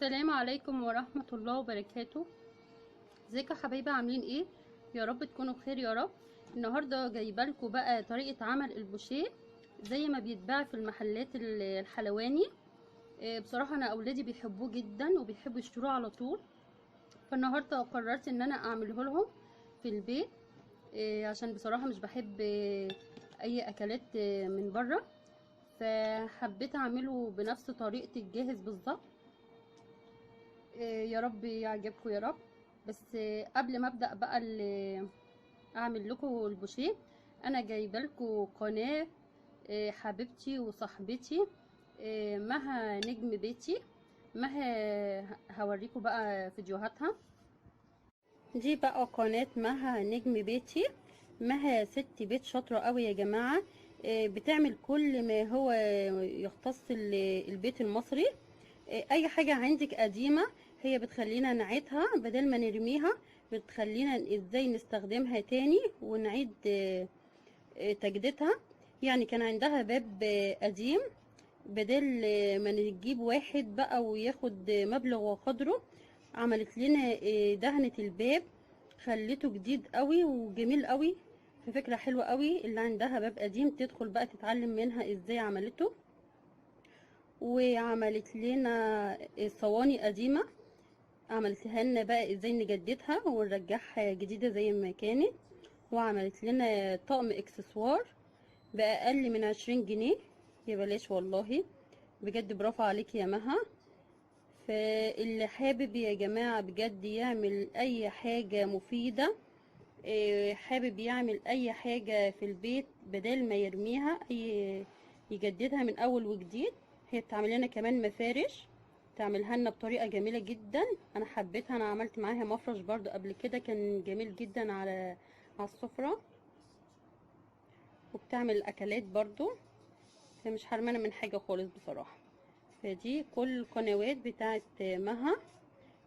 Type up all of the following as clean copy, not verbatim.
السلام عليكم ورحمة الله وبركاته. ازيكم يا حبايبي، عاملين ايه؟ يا رب تكونوا بخير يا رب. النهارده جايبه لكم بقى طريقه عمل البوشيه زي ما بيتباع في المحلات الحلواني. بصراحه انا اولادي بيحبوه جدا وبيحبوا يشتروه على طول، فالنهارده قررت ان انا اعمله لهم في البيت. عشان بصراحه مش بحب اي اكلات من بره، فحبيت اعمله بنفس طريقه الجاهز بالظبط. يا رب يعجبكم يا رب. بس قبل ما ابدا بقى اعمل لكم البوشيه، انا جايبه لكم قناه حبيبتي وصاحبتي مها نجم بيتي. مها هوريكم بقى فيديوهاتها. دي بقى قناه مها نجم بيتي. مها ست بيت شاطره قوي يا جماعه، بتعمل كل ما هو يختص البيت المصري. اي حاجة عندك قديمة هي بتخلينا نعيدها بدل ما نرميها، بتخلينا ازاي نستخدمها تاني ونعيد تجديدها. يعني كان عندها باب قديم، بدل ما نجيب واحد بقى وياخد مبلغ وقدره، عملت لنا دهنة الباب، خليته جديد قوي وجميل قوي. فكرة حلوة قوي، اللي عندها باب قديم تدخل بقى تتعلم منها ازاي عملته. وعملت لنا صواني قديمة، عملتها لنا بقى ازاي نجددها ونرجعها جديدة زي ما كانت. وعملت لنا طقم اكسسوار بأقل من 20 جنيه، يا بلاش والله، بجد برافو عليك يا مها. فاللي حابب يا جماعة بجد يعمل اي حاجة مفيدة، حابب يعمل اي حاجة في البيت بدل ما يرميها، يجددها من اول وجديد. هي بتعمل لنا كمان مفارش، تعملها لنا بطريقة جميلة جدا. انا حبيتها، انا عملت معاها مفرش برضو قبل كده، كان جميل جدا على السفرة. وبتعمل اكلات برضو، هي مش حرمانة من حاجة خالص بصراحة. فدي كل القنوات بتاعت مها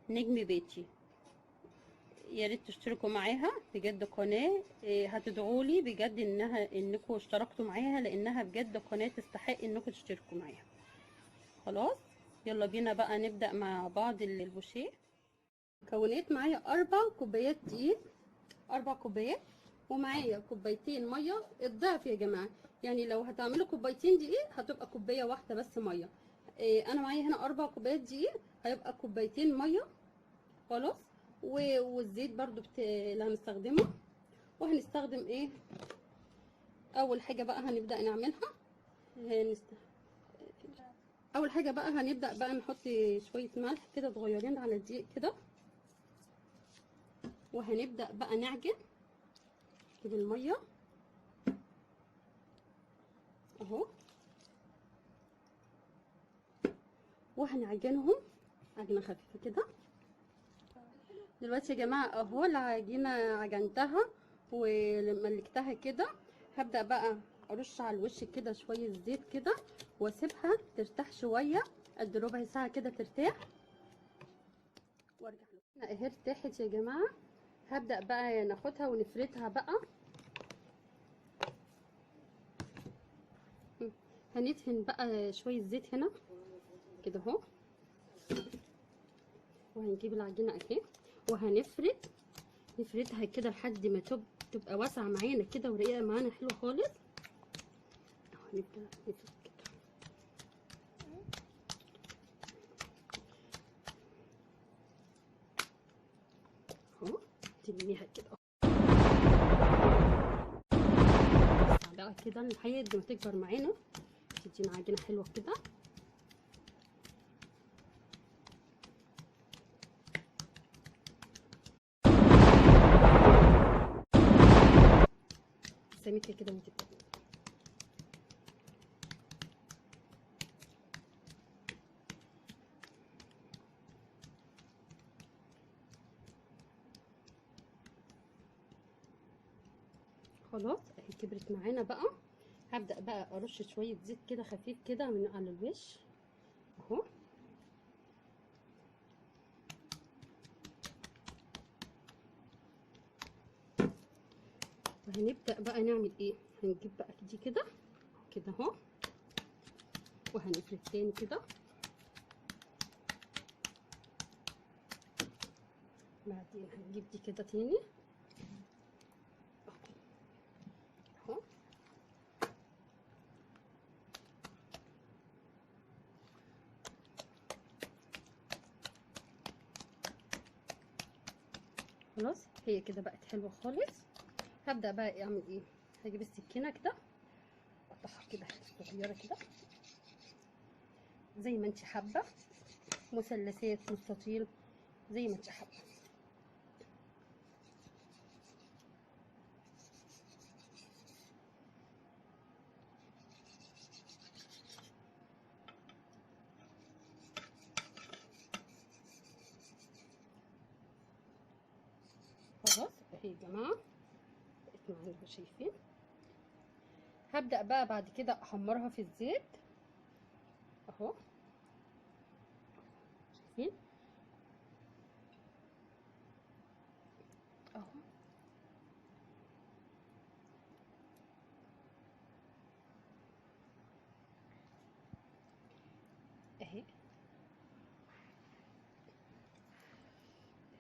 نجم بيتي، يا ريت تشتركوا معاها بجد. قناه هتدعولي بجد انكم اشتركتوا معاها، لانها بجد قناه تستحق انكم تشتركوا معاها. خلاص، يلا بينا بقى نبدا مع بعض البوشيه. مكونات معايا 4 كوبايات دقيق، 4 كوبايات، ومعايا كوبايتين ميه الضعف يا جماعه. يعني لو هتعملوا كوبايتين دقيق هتبقى كوبايه واحده بس ميه. انا معايا هنا 4 كوبايات دقيق، هيبقى كوبايتين ميه. خلاص. والزيت برضو اللي هنستخدمه. وهنستخدم ايه اول حاجه بقى هنبدا نعملها. هنست... اول حاجه بقى هنبدا بقى نحط شويه ملح كده صغيرين على الدقيق كده، وهنبدا بقى نعجن بالميه اهو، وهنعجنهم عجنه خفيفه كده. دلوقتي يا جماعه اهو العجينه عجنتها وملكتها كده. هبدا بقى ارش على الوش كده شويه زيت كده، واسيبها ترتاح شويه قد ربع ساعه كده ترتاح، وارجع لكم. اهي ارتاحت يا جماعه. هبدا بقى ناخدها ونفردها بقى. هندهن بقى شويه زيت هنا كده اهو، وهنجيب العجينه اهي نفردها كده لحد ما تبقى واسعه معانا كده ورقيقه معانا حلوه خالص. اهو نبدا نفرد كده اهو، تلميها كده بقى كده لحد ما تكبر معانا، تدينا عجينه حلوه كده. سميكه كده وانت خلاص اهي كبرت معانا بقى. هبدا بقى ارش شويه زيت كده خفيف كده من على الوش اهو. وهنبدا بقى نعمل ايه، هنجيب بقى دي كده كده اهو، وهنفرد تاني كده وبعدين هنجيب دي كده تاني اهو. خلاص هي كده بقت حلوه خالص. هبدا بقى اعمل ايه، هجيب السكينه كده اقطعها كده صغيره كده زي ما انت حابه، مثلثات، مستطيل، زي ما انت حابه. خلاص اهي يا جماعه بقت معانا شايفين. هبدأ بقى بعد كده احمرها في الزيت اهو، شايفين اهو. اهي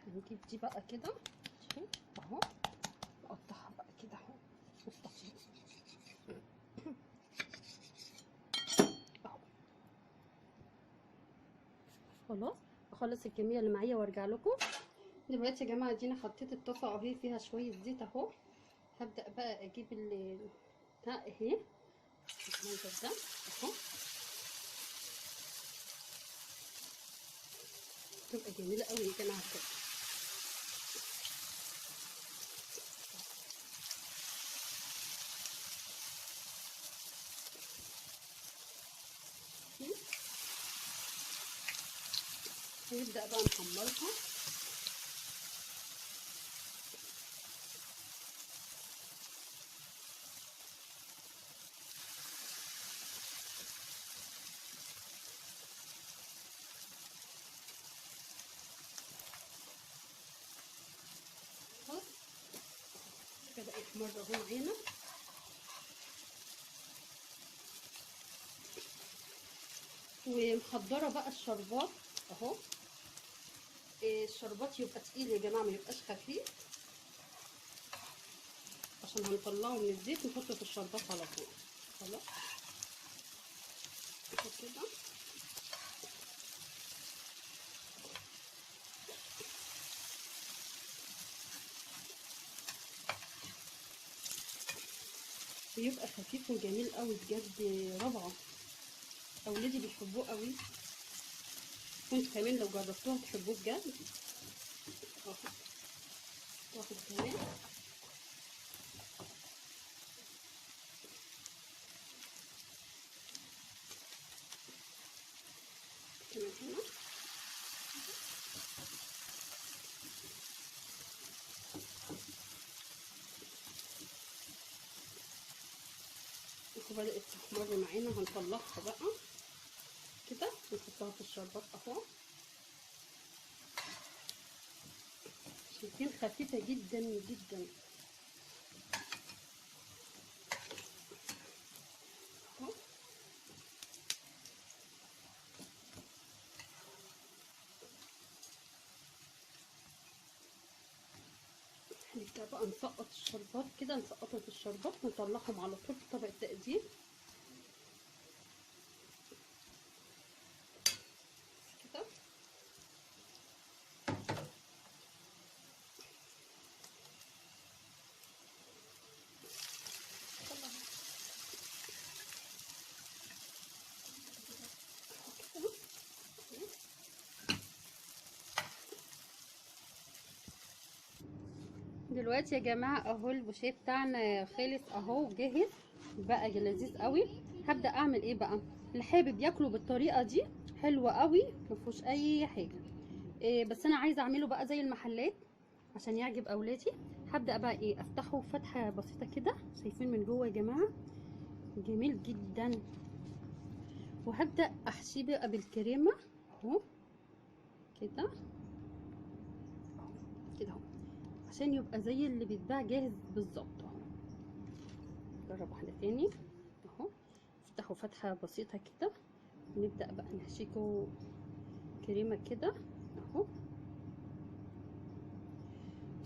هنجيب دي بقى كده اهو، نقطعها بقى كده اهو مستطيل اهو. خلاص اخلص الكميه اللي معايا وارجع لكم. دلوقتي يا جماعه ادينا حطيت الطاسه اهي فيها شويه زيت اهو. هبدا بقى اجيب اهي المنظر ده اهو، تبقى جميله قوي يا جماعه كده. هنبدا بقى نحمرها كده احمر اهو معانا. ومحضره بقى الشربات اهو. الشربات يبقى تقيل يا جماعه، ما يبقاش خفيف، عشان هنطلعه من الزيت نحطه في الشربات على طول. خلاص كده بيبقى خفيف وجميل قوي بجد، روعه. اولادي بيحبوه قوي، وانتوا كمان لو جربتوها تحبوه بجد. واحد كمان هنا. بدأت تحمر معانا، هنطلعها بقى كده نحطها في الشربات اهو. شايفين خفيفة جدا جدا اهو. هنبدأ بقى نسقط الشربات كده، نسقطهم في الشربات ونطلعهم على طول في طبق التقديم كده. دلوقتي يا جماعه اهو البوشيه بتاعنا خلص اهو جاهز بقى لذيذ قوي. هبدا اعمل ايه بقى، اللي حابب ياكله بالطريقه دي حلوه قوي مفيهوش اي حاجه إيه، بس انا عايزه اعمله بقى زي المحلات عشان يعجب اولادي. هبدا بقى ايه، افتحه فتحه بسيطه كده، شايفين من جوه يا جماعه جميل جدا. وهبدا احشيه بقى بالكريمه اهو كده كده اهو، عشان يبقى زي اللي بيتباع جاهز بالظبط اهو. نجرب واحده تاني اهو. افتحوا فتحه بسيطه كده، ونبدا بقى نحشيكوا كريمه كده اهو.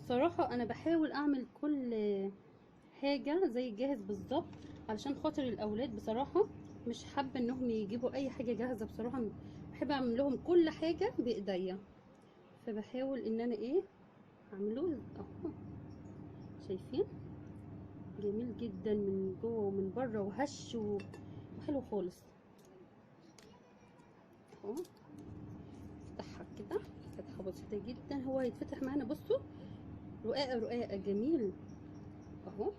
بصراحة انا بحاول اعمل كل حاجة زي الجاهز بالظبط، علشان خاطر الاولاد بصراحة مش حابة انهم يجيبوا اي حاجة جاهزة. بصراحة بحب اعمل لهم كل حاجة بايديا، فبحاول ان انا ايه اعمله اهو. شايفين جميل جدا من جوه ومن بره وهش وحلو خالص اهو. افتحها كده فتحه بسيطه جدا، هو هيتفتح معانا بصوا رقاقه رقاقه جميل اهو.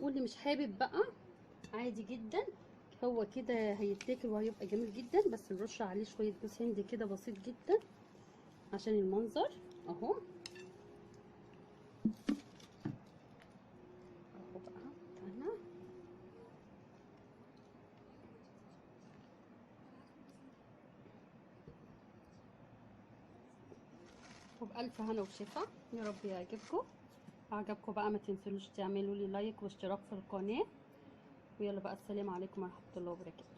واللي مش حابب بقى عادي جدا، هو كده هيتاكل وهيبقى جميل جدا، بس نرش عليه شويه جوز هند كده بسيط جدا عشان المنظر اهو. اهو بقى بتاعنا وبألف هنا وشفا، يا رب يعجبكم. عجبكم بقى ما تنسوش تعملوا لي لايك واشتراك في القناه، ويلا بقى السلام عليكم ورحمه الله وبركاته.